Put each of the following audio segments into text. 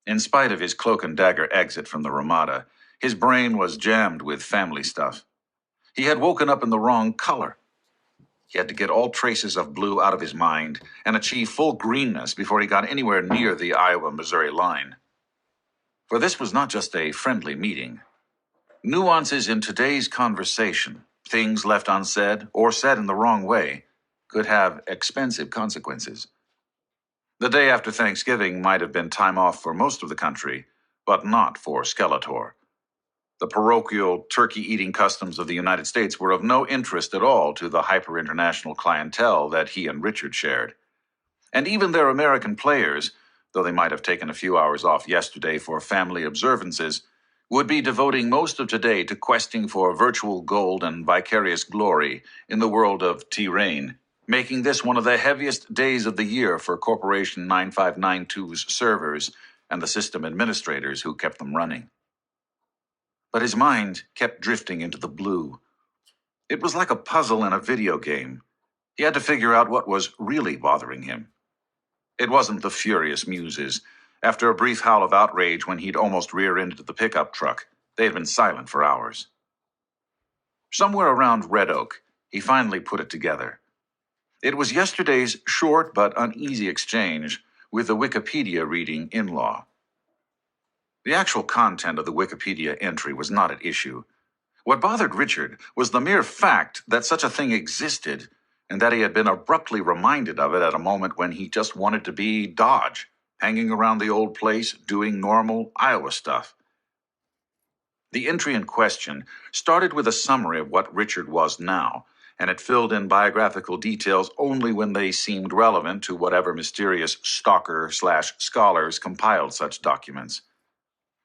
In spite of his cloak and dagger exit from the Ramada, his brain was jammed with family stuff. He had woken up in the wrong color. He had to get all traces of blue out of his mind and achieve full greenness before he got anywhere near the Iowa-Missouri line. For this was not just a friendly meeting. Nuances in today's conversation, things left unsaid or said in the wrong way, could have expensive consequences. The day after Thanksgiving might have been time off for most of the country, but not for Skeletor. The parochial turkey-eating customs of the United States were of no interest at all to the hyper-international clientele that he and Richard shared. And even their American players, though they might have taken a few hours off yesterday for family observances, would be devoting most of today to questing for virtual gold and vicarious glory in the world of T-Rain, making this one of the heaviest days of the year for Corporation 9592's servers and the system administrators who kept them running. But his mind kept drifting into the blue. It was like a puzzle in a video game. He had to figure out what was really bothering him. It wasn't the furious muses. After a brief howl of outrage when he'd almost rear-ended the pickup truck, they had been silent for hours. Somewhere around Red Oak, he finally put it together. It was yesterday's short but uneasy exchange with the Wikipedia reading in-law. The actual content of the Wikipedia entry was not at issue. What bothered Richard was the mere fact that such a thing existed and that he had been abruptly reminded of it at a moment when he just wanted to be Dodge, hanging around the old place doing normal Iowa stuff. The entry in question started with a summary of what Richard was now, and it filled in biographical details only when they seemed relevant to whatever mysterious stalker/scholars compiled such documents.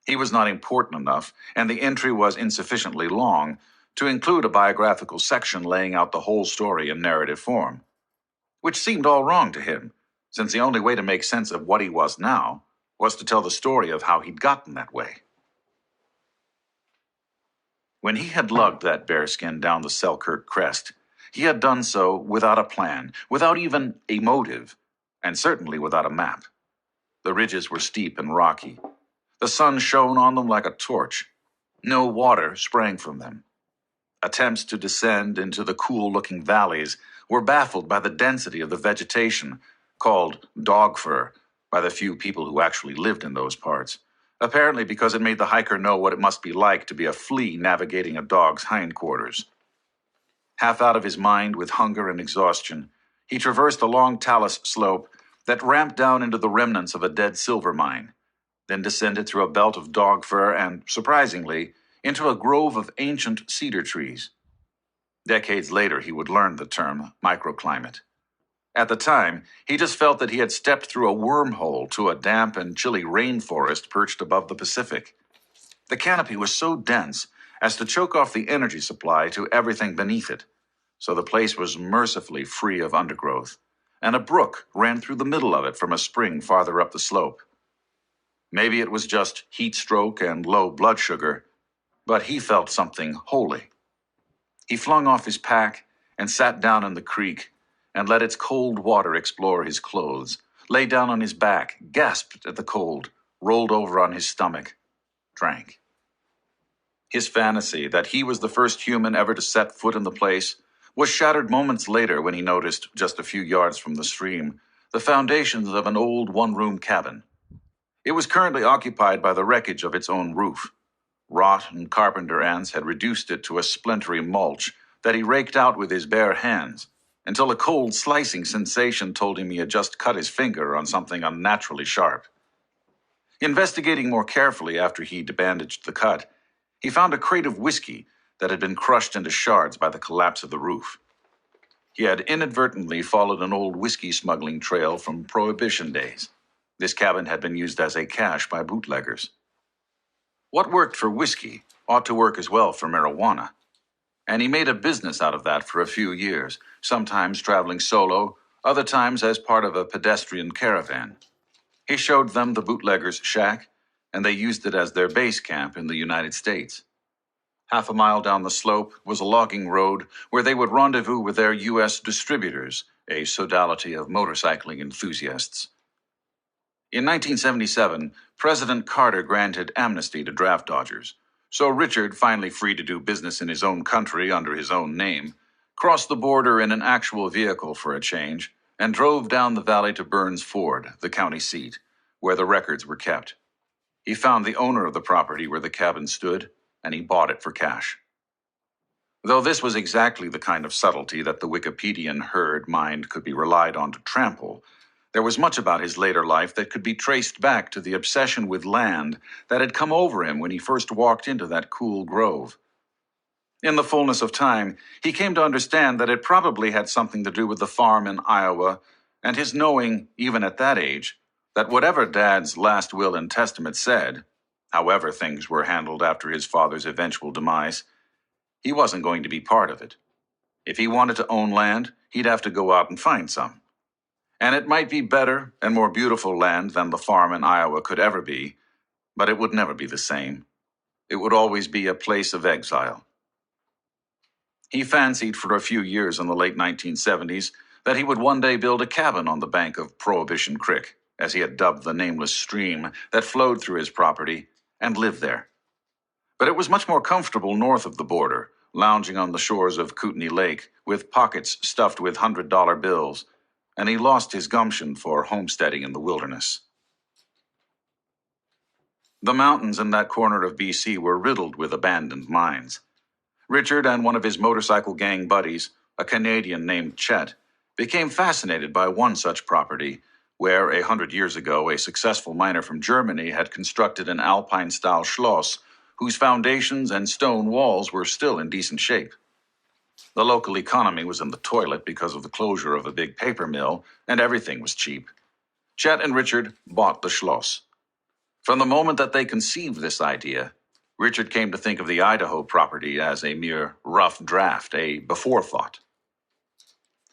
He was not important enough, and the entry was insufficiently long to include a biographical section laying out the whole story in narrative form, which seemed all wrong to him, since the only way to make sense of what he was now was to tell the story of how he'd gotten that way. When he had lugged that bearskin down the Selkirk crest, he had done so without a plan, without even a motive, and certainly without a map. The ridges were steep and rocky. The sun shone on them like a torch. No water sprang from them. Attempts to descend into the cool-looking valleys were baffled by the density of the vegetation, called dog fir by the few people who actually lived in those parts, apparently because it made the hiker know what it must be like to be a flea navigating a dog's hindquarters. Half out of his mind with hunger and exhaustion, he traversed a long talus slope that ramped down into the remnants of a dead silver mine, then descended through a belt of dog fir and, surprisingly, into a grove of ancient cedar trees. Decades later, he would learn the term microclimate. At the time, he just felt that he had stepped through a wormhole to a damp and chilly rainforest perched above the Pacific. The canopy was so dense as to choke off the energy supply to everything beneath it, so the place was mercifully free of undergrowth, and a brook ran through the middle of it from a spring farther up the slope. Maybe it was just heat stroke and low blood sugar, but he felt something holy. He flung off his pack and sat down in the creek and let its cold water explore his clothes, lay down on his back, gasped at the cold, rolled over on his stomach, drank. His fantasy that he was the first human ever to set foot in the place was shattered moments later when he noticed, just a few yards from the stream, the foundations of an old one-room cabin. It was currently occupied by the wreckage of its own roof. Rot and carpenter ants had reduced it to a splintery mulch that he raked out with his bare hands, until a cold slicing sensation told him he had just cut his finger on something unnaturally sharp. Investigating more carefully after he'd bandaged the cut, he found a crate of whiskey that had been crushed into shards by the collapse of the roof. He had inadvertently followed an old whiskey smuggling trail from Prohibition days. This cabin had been used as a cache by bootleggers. What worked for whiskey ought to work as well for marijuana, and he made a business out of that for a few years, sometimes traveling solo, other times as part of a pedestrian caravan. He showed them the bootlegger's shack, and they used it as their base camp in the United States. Half a mile down the slope was a logging road where they would rendezvous with their U.S. distributors, a sodality of motorcycling enthusiasts. In 1977, President Carter granted amnesty to draft dodgers, so Richard, finally free to do business in his own country under his own name, crossed the border in an actual vehicle for a change and drove down the valley to Burns Ford, the county seat, where the records were kept. He found the owner of the property where the cabin stood, and he bought it for cash. Though this was exactly the kind of subtlety that the Wikipedian herd mind could be relied on to trample, there was much about his later life that could be traced back to the obsession with land that had come over him when he first walked into that cool grove. In the fullness of time, he came to understand that it probably had something to do with the farm in Iowa, and his knowing, even at that age, that whatever Dad's last will and testament said, however things were handled after his father's eventual demise, he wasn't going to be part of it. If he wanted to own land, he'd have to go out and find some. And it might be better and more beautiful land than the farm in Iowa could ever be, but it would never be the same. It would always be a place of exile. He fancied for a few years in the late 1970s that he would one day build a cabin on the bank of Prohibition Creek, as he had dubbed the nameless stream that flowed through his property, and live there. But it was much more comfortable north of the border, lounging on the shores of Kootenai Lake, with pockets stuffed with $100 bills, and he lost his gumption for homesteading in the wilderness. The mountains in that corner of BC were riddled with abandoned mines. Richard and one of his motorcycle gang buddies, a Canadian named Chet, became fascinated by one such property, where 100 years ago a successful miner from Germany had constructed an Alpine-style schloss whose foundations and stone walls were still in decent shape. The local economy was in the toilet because of the closure of a big paper mill, and everything was cheap. Chet and Richard bought the schloss. From the moment that they conceived this idea, Richard came to think of the Idaho property as a mere rough draft, a beforethought.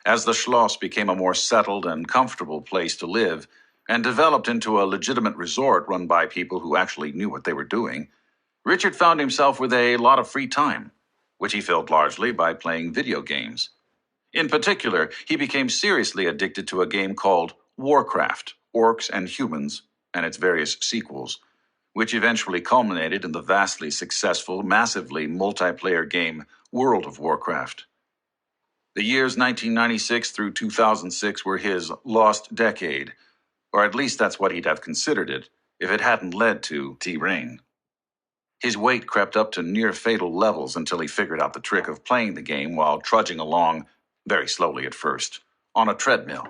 As the schloss became a more settled and comfortable place to live and developed into a legitimate resort run by people who actually knew what they were doing, Richard found himself with a lot of free time, which he filled largely by playing video games. In particular, he became seriously addicted to a game called Warcraft, Orcs and Humans, and its various sequels, which eventually culminated in the vastly successful, massively multiplayer game World of Warcraft. The years 1996 through 2006 were his lost decade, or at least that's what he'd have considered it if it hadn't led to T-Rain. His weight crept up to near-fatal levels until he figured out the trick of playing the game while trudging along, very slowly at first, on a treadmill.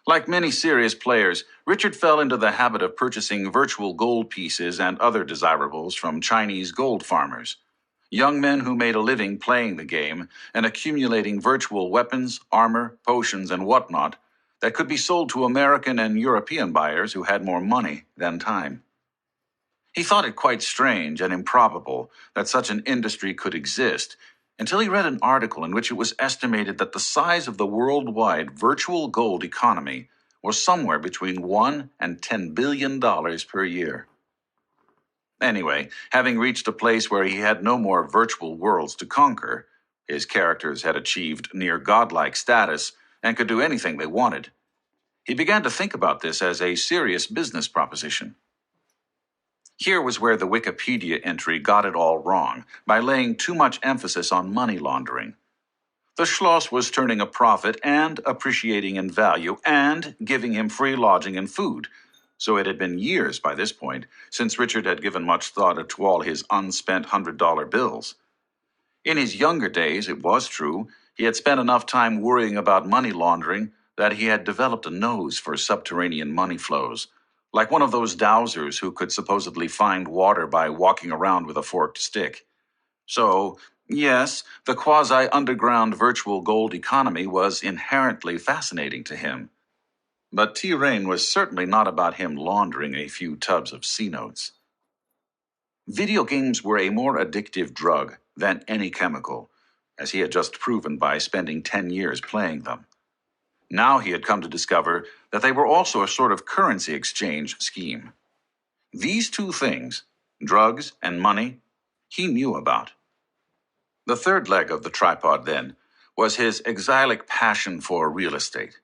Like many serious players, Richard fell into the habit of purchasing virtual gold pieces and other desirables from Chinese gold farmers, young men who made a living playing the game and accumulating virtual weapons, armor, potions, and whatnot that could be sold to American and European buyers who had more money than time. He thought it quite strange and improbable that such an industry could exist until he read an article in which it was estimated that the size of the worldwide virtual gold economy was somewhere between $1 and $10 billion per year. Anyway, having reached a place where he had no more virtual worlds to conquer, his characters had achieved near godlike status and could do anything they wanted, he began to think about this as a serious business proposition. Here was where the Wikipedia entry got it all wrong, by laying too much emphasis on money laundering. The schloss was turning a profit and appreciating in value and giving him free lodging and food, so it had been years by this point since Richard had given much thought to all his unspent $100 bills. In his younger days, it was true, he had spent enough time worrying about money laundering that he had developed a nose for subterranean money flows, like one of those dowsers who could supposedly find water by walking around with a forked stick. So, yes, the quasi-underground virtual gold economy was inherently fascinating to him. But T-Rain was certainly not about him laundering a few tubs of C-notes. Video games were a more addictive drug than any chemical, as he had just proven by spending 10 years playing them. Now he had come to discover that they were also a sort of currency exchange scheme. These two things, drugs and money, he knew about. The third leg of the tripod, then, was his exilic passion for real estate.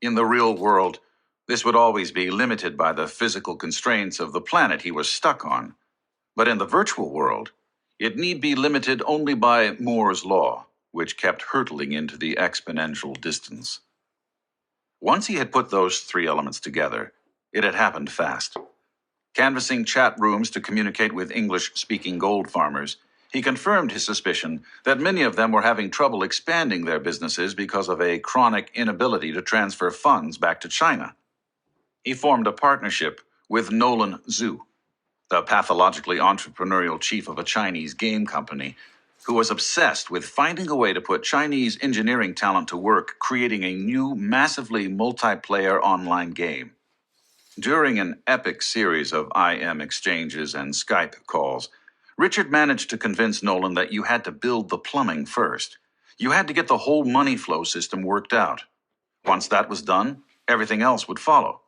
In the real world, This would always be limited by the physical constraints of the planet he was stuck on. But in the virtual world, it need be limited only by Moore's law, which kept hurtling into the exponential distance. Once he had put those three elements together, it had happened fast. Canvassing chat rooms to communicate with English-speaking gold farmers, he confirmed his suspicion that many of them were having trouble expanding their businesses because of a chronic inability to transfer funds back to China. He formed a partnership with Nolan Zhu, the pathologically entrepreneurial chief of a Chinese game company, who was obsessed with finding a way to put Chinese engineering talent to work creating a new, massively multiplayer online game. During an epic series of IM exchanges and Skype calls, Richard managed to convince Nolan that you had to build the plumbing first. You had to get the whole money flow system worked out. Once that was done, everything else would follow.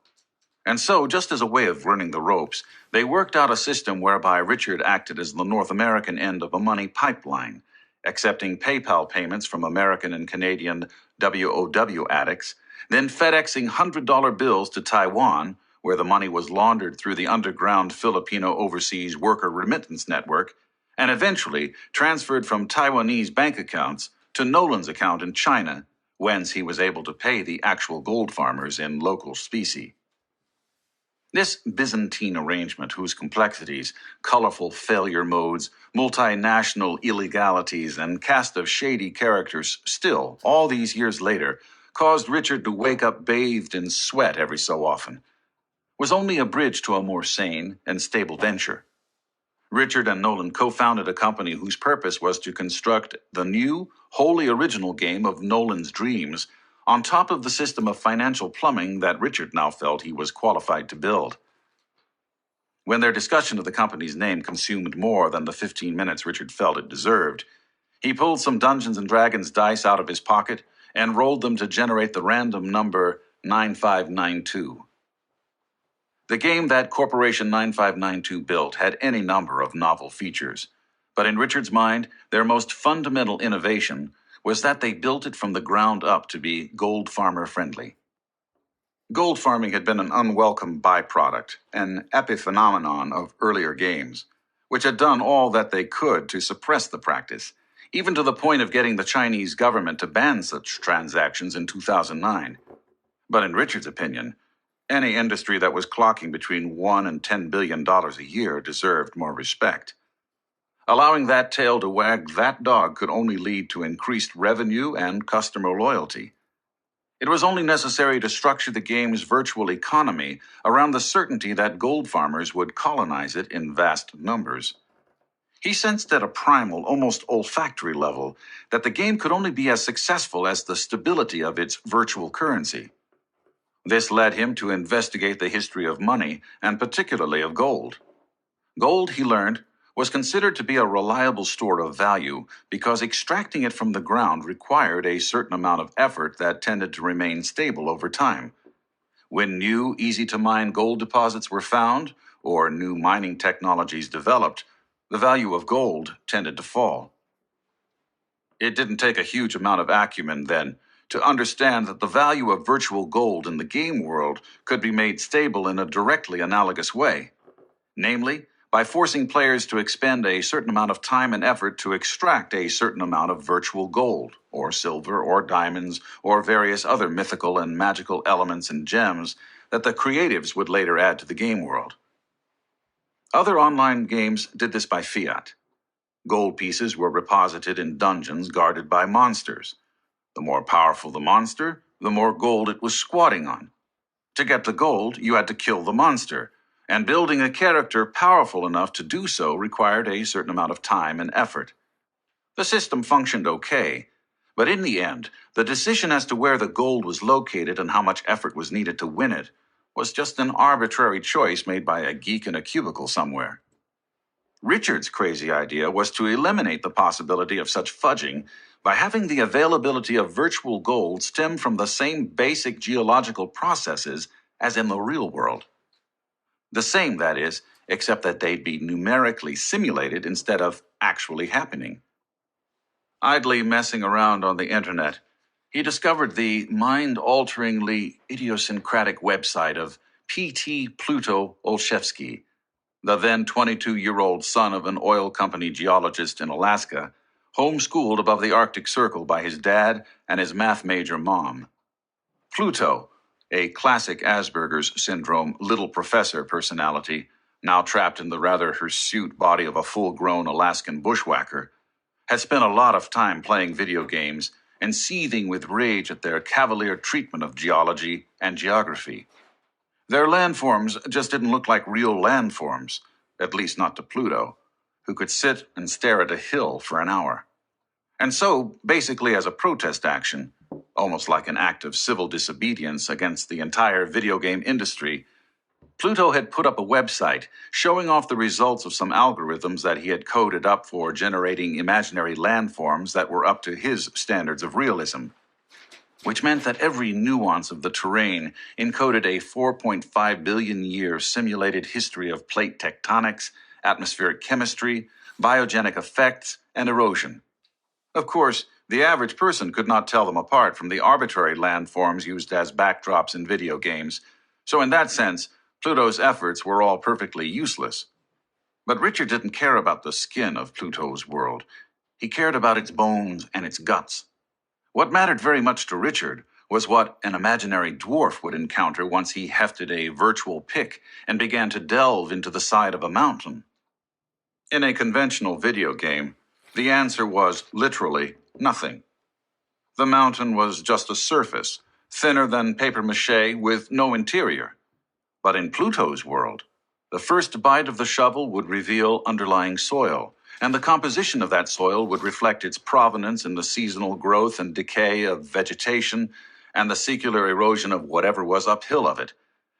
And so, just as a way of learning the ropes, they worked out a system whereby Richard acted as the North American end of a money pipeline, accepting PayPal payments from American and Canadian WOW addicts, then FedExing $100 bills to Taiwan, where the money was laundered through the underground Filipino Overseas Worker Remittance Network, and eventually transferred from Taiwanese bank accounts to Nolan's account in China, whence he was able to pay the actual gold farmers in local specie. This Byzantine arrangement, whose complexities, colorful failure modes, multinational illegalities, and cast of shady characters still, all these years later, caused Richard to wake up bathed in sweat every so often, was only a bridge to a more sane and stable venture. Richard and Nolan co-founded a company whose purpose was to construct the new, wholly original game of Nolan's dreams on top of the system of financial plumbing that Richard now felt he was qualified to build. When their discussion of the company's name consumed more than the 15 minutes Richard felt it deserved, he pulled some Dungeons & Dragons dice out of his pocket and rolled them to generate the random number 9592. The game that Corporation 9592 built had any number of novel features, but in Richard's mind, their most fundamental innovation was that they built it from the ground up to be gold farmer friendly. Gold farming had been an unwelcome byproduct, an epiphenomenon of earlier games, which had done all that they could to suppress the practice, even to the point of getting the Chinese government to ban such transactions in 2009. But in Richard's opinion, any industry that was clocking between $1 and $10 billion a year deserved more respect. Allowing that tail to wag that dog could only lead to increased revenue and customer loyalty. It was only necessary to structure the game's virtual economy around the certainty that gold farmers would colonize it in vast numbers. He sensed at a primal, almost olfactory level that the game could only be as successful as the stability of its virtual currency. This led him to investigate the history of money, and particularly of gold. Gold, he learned, was considered to be a reliable store of value because extracting it from the ground required a certain amount of effort that tended to remain stable over time. When new, easy-to-mine gold deposits were found, or new mining technologies developed, the value of gold tended to fall. It didn't take a huge amount of acumen, then, to understand that the value of virtual gold in the game world could be made stable in a directly analogous way, namely, by forcing players to expend a certain amount of time and effort to extract a certain amount of virtual gold, or silver, or diamonds, or various other mythical and magical elements and gems that the creatives would later add to the game world. Other online games did this by fiat. Gold pieces were reposited in dungeons guarded by monsters. The more powerful the monster, the more gold it was squatting on. To get the gold, you had to kill the monster, and building a character powerful enough to do so required a certain amount of time and effort. The system functioned okay, but in the end, the decision as to where the gold was located and how much effort was needed to win it was just an arbitrary choice made by a geek in a cubicle somewhere. Richard's crazy idea was to eliminate the possibility of such fudging by having the availability of virtual gold stem from the same basic geological processes as in the real world. The same, that is, except that they'd be numerically simulated instead of actually happening. Idly messing around on the internet, He discovered the mind-alteringly idiosyncratic website of P.T. Pluto Olszewski, the then 22-year-old son of an oil company geologist in Alaska, homeschooled above the Arctic Circle by his dad and his math major mom. Pluto, a classic Asperger's syndrome little professor personality, now trapped in the rather hirsute body of a full-grown Alaskan bushwhacker, had spent a lot of time playing video games and seething with rage at their cavalier treatment of geology and geography. Their landforms just didn't look like real landforms, at least not to Pluto, who could sit and stare at a hill for an hour. And so, basically as a protest action, almost like an act of civil disobedience against the entire video game industry, Pluto had put up a website showing off the results of some algorithms that he had coded up for generating imaginary landforms that were up to his standards of realism, which meant that every nuance of the terrain encoded a 4.5 billion year simulated history of plate tectonics, atmospheric chemistry, biogenic effects, and erosion. Of course, the average person could not tell them apart from the arbitrary landforms used as backdrops in video games, so in that sense, Pluto's efforts were all perfectly useless. But Richard didn't care about the skin of Pluto's world. He cared about its bones and its guts. What mattered very much to Richard was what an imaginary dwarf would encounter once he hefted a virtual pick and began to delve into the side of a mountain. In a conventional video game, the answer was literally nothing. The mountain was just a surface, thinner than papier-mâché with no interior. But in Pluto's world, the first bite of the shovel would reveal underlying soil, and the composition of that soil would reflect its provenance in the seasonal growth and decay of vegetation and the secular erosion of whatever was uphill of it.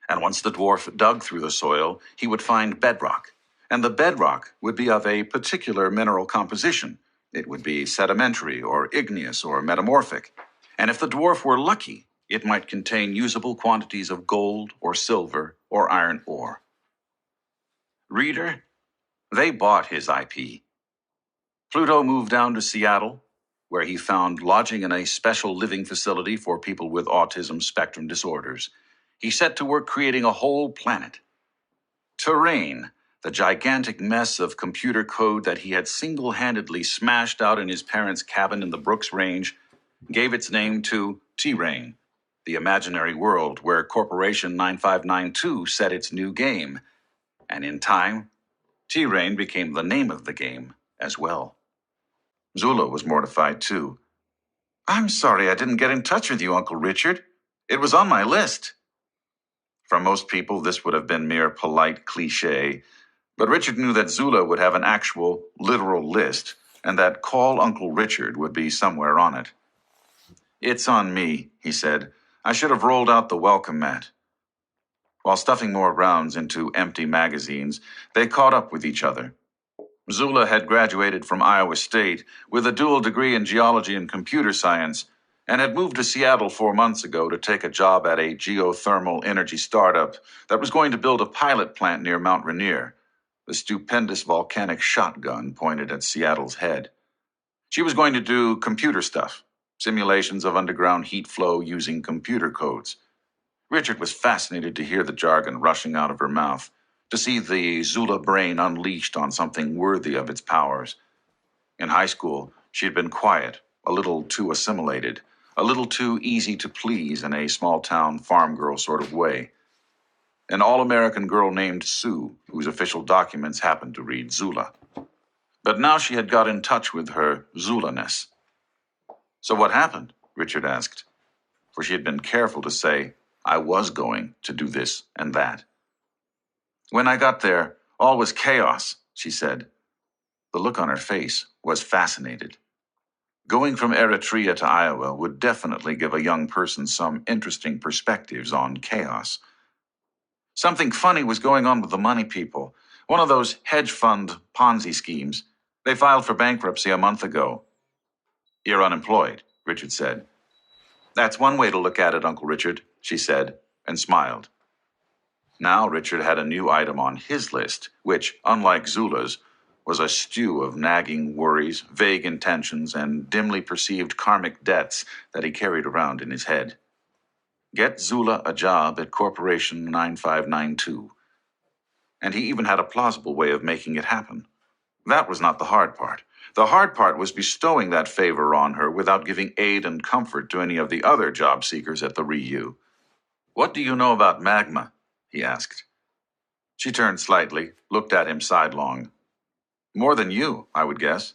And once the dwarf dug through the soil, he would find bedrock. And the bedrock would be of a particular mineral composition. It would be sedimentary or igneous or metamorphic. And if the dwarf were lucky, it might contain usable quantities of gold or silver or iron ore. Reader, they bought his IP. Pluto moved down to Seattle, where he found lodging in a special living facility for people with autism spectrum disorders. He set to work creating a whole planet. Terrain, the gigantic mess of computer code that he had single-handedly smashed out in his parents' cabin in the Brooks Range, gave its name to T-Rain, the imaginary world where Corporation 9592 set its new game. And in time, T-Rain became the name of the game as well. Zula was mortified too. "I'm sorry I didn't get in touch with you, Uncle Richard. It was on my list." For most people, this would have been mere polite cliché, but Richard knew that Zula would have an actual, literal list, and that Call Uncle Richard would be somewhere on it. "It's on me," he said. "I should have rolled out the welcome mat." While stuffing more rounds into empty magazines, they caught up with each other. Zula had graduated from Iowa State with a dual degree in geology and computer science and had moved to Seattle 4 months ago to take a job at a geothermal energy startup that was going to build a pilot plant near Mount Rainier, the stupendous volcanic shotgun pointed at Seattle's head. She was going to do computer stuff, simulations of underground heat flow using computer codes. Richard was fascinated to hear the jargon rushing out of her mouth, to see the Zula brain unleashed on something worthy of its powers. In high school, she had been quiet, a little too assimilated, a little too easy to please in a small-town farm girl sort of way. An all-American girl named Sue, whose official documents happened to read Zula. But now she had got in touch with her Zula-ness. "So what happened?" Richard asked, for she had been careful to say, "I was going to do this and that." "When I got there, all was chaos," she said. The look on her face was fascinated. Going from Eritrea to Iowa would definitely give a young person some interesting perspectives on chaos. "Something funny was going on with the money people. One of those hedge fund Ponzi schemes. They filed for bankruptcy a month ago." "You're unemployed," Richard said. "That's one way to look at it, Uncle Richard," she said, and smiled. Now Richard had a new item on his list, which, unlike Zula's, was a stew of nagging worries, vague intentions, and dimly perceived karmic debts that he carried around in his head. Get Zula a job at Corporation 9592. And he even had a plausible way of making it happen. That was not the hard part. The hard part was bestowing that favor on her without giving aid and comfort to any of the other job seekers at the REU. "What do you know about magma?" he asked. She turned slightly, looked at him sidelong. "More than you, I would guess.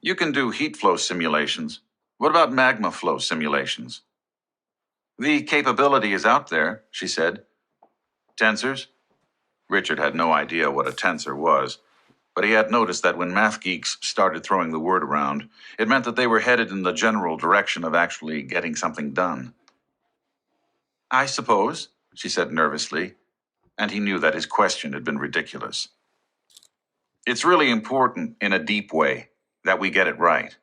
You can do heat flow simulations. What about magma flow simulations?" "The capability is out there," she said. "Tensors?" Richard had no idea what a tensor was, but he had noticed that when math geeks started throwing the word around, it meant that they were headed in the general direction of actually getting something done. "I suppose," she said nervously, and he knew that his question had been ridiculous. "It's really important, in a deep way, that we get it right."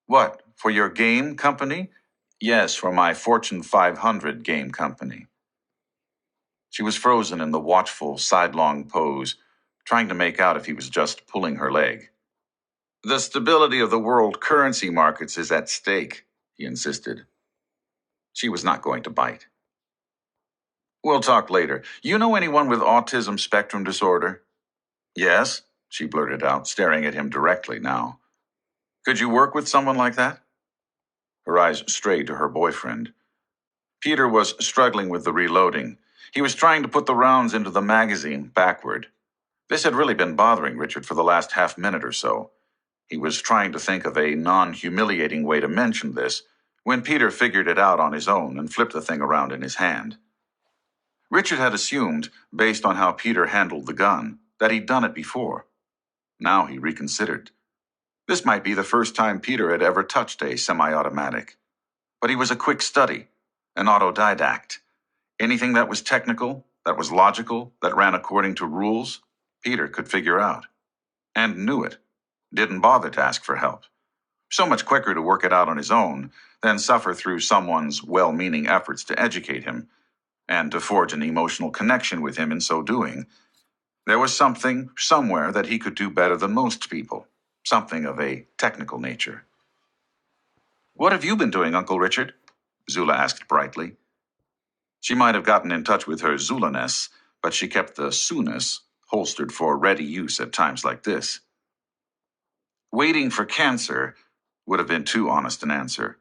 "What, for your game company?" "Yes, for my Fortune 500 game company." She was frozen in the watchful, sidelong pose, trying to make out if he was just pulling her leg. "The stability of the world currency markets is at stake," he insisted. She was not going to bite. "We'll talk later. You know anyone with autism spectrum disorder?" "Yes," she blurted out, staring at him directly now. "Could you work with someone like that?" Her eyes strayed to her boyfriend. Peter was struggling with the reloading. He was trying to put the rounds into the magazine backward. This had really been bothering Richard for the last half minute or so. He was trying to think of a non-humiliating way to mention this when Peter figured it out on his own and flipped the thing around in his hand. Richard had assumed, based on how Peter handled the gun, that he'd done it before. Now he reconsidered. This might be the first time Peter had ever touched a semi-automatic. But he was a quick study, an autodidact. Anything that was technical, that was logical, that ran according to rules, Peter could figure out. And knew it. Didn't bother to ask for help. So much quicker to work it out on his own than suffer through someone's well-meaning efforts to educate him, and to forge an emotional connection with him in so doing. There was something, somewhere, that he could do better than most people. Something of a technical nature. "What have you been doing, Uncle Richard?" Zula asked brightly. She might have gotten in touch with her Zula-ness, but she kept the Su-ness holstered for ready use at times like this. Waiting for cancer would have been too honest an answer.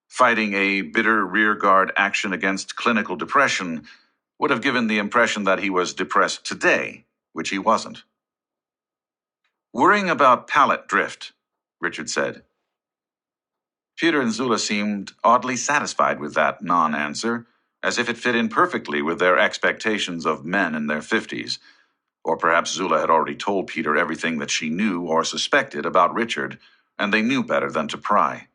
Fighting a bitter rearguard action against clinical depression would have given the impression that he was depressed today, which he wasn't. "Worrying about pallet drift," Richard said. Peter and Zula seemed oddly satisfied with that non-answer, as if it fit in perfectly with their expectations of men in their 50s. Or perhaps Zula had already told Peter everything that she knew or suspected about Richard, and they knew better than to pry.